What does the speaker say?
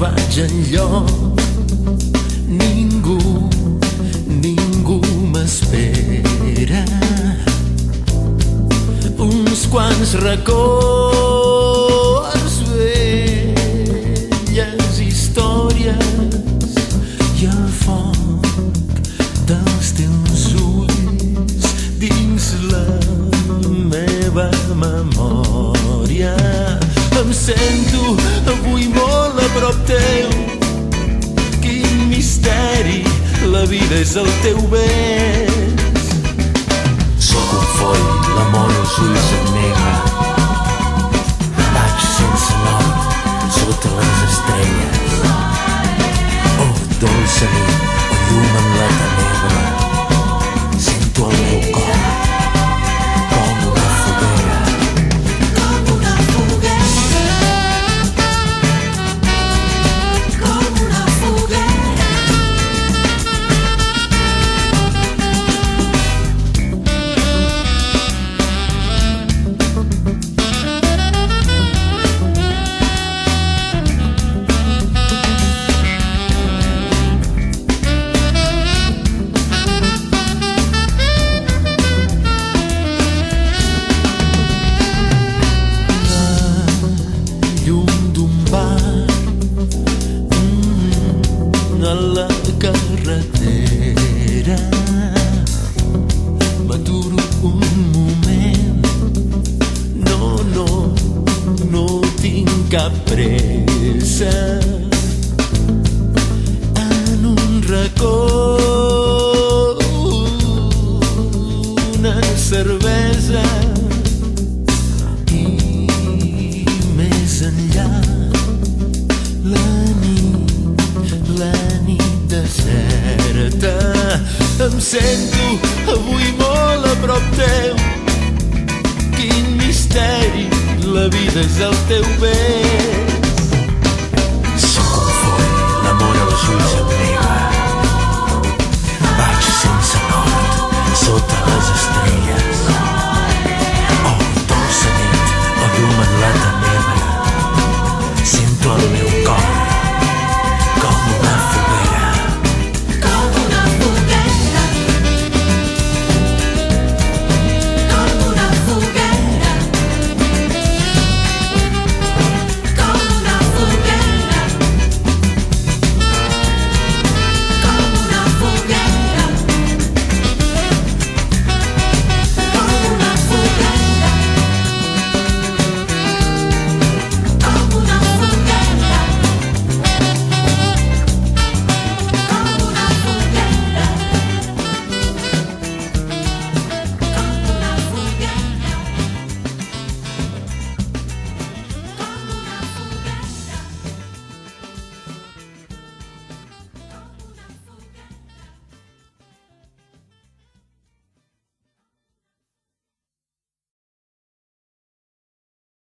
vaig enlloc, ningú m'espera. Uns quants records, velles històries i el foc dels teus ulls dins la meva memòria. Em sento avui molt a prop teu, quin misteri, la vida és el teu bes. Sóc un foll, l'amor als ulls em nega, vaig sense nord sota les estrelles. Oh, dolça nit, o llum en la tenebra, sento el meu cor com una foguera. A la carretera m'aturo un moment, no tinc cap pressa. En un racó una cervesa i més enllà la nit deserta. Em sento avui molt a prop teu, quin misteri, la vida és el teu bes. Sóc un foll, l'amor als ulls em nega, vaig sense nord sota les estrelles. Oh, dolça nit, o llum en la tenebra, sento el meu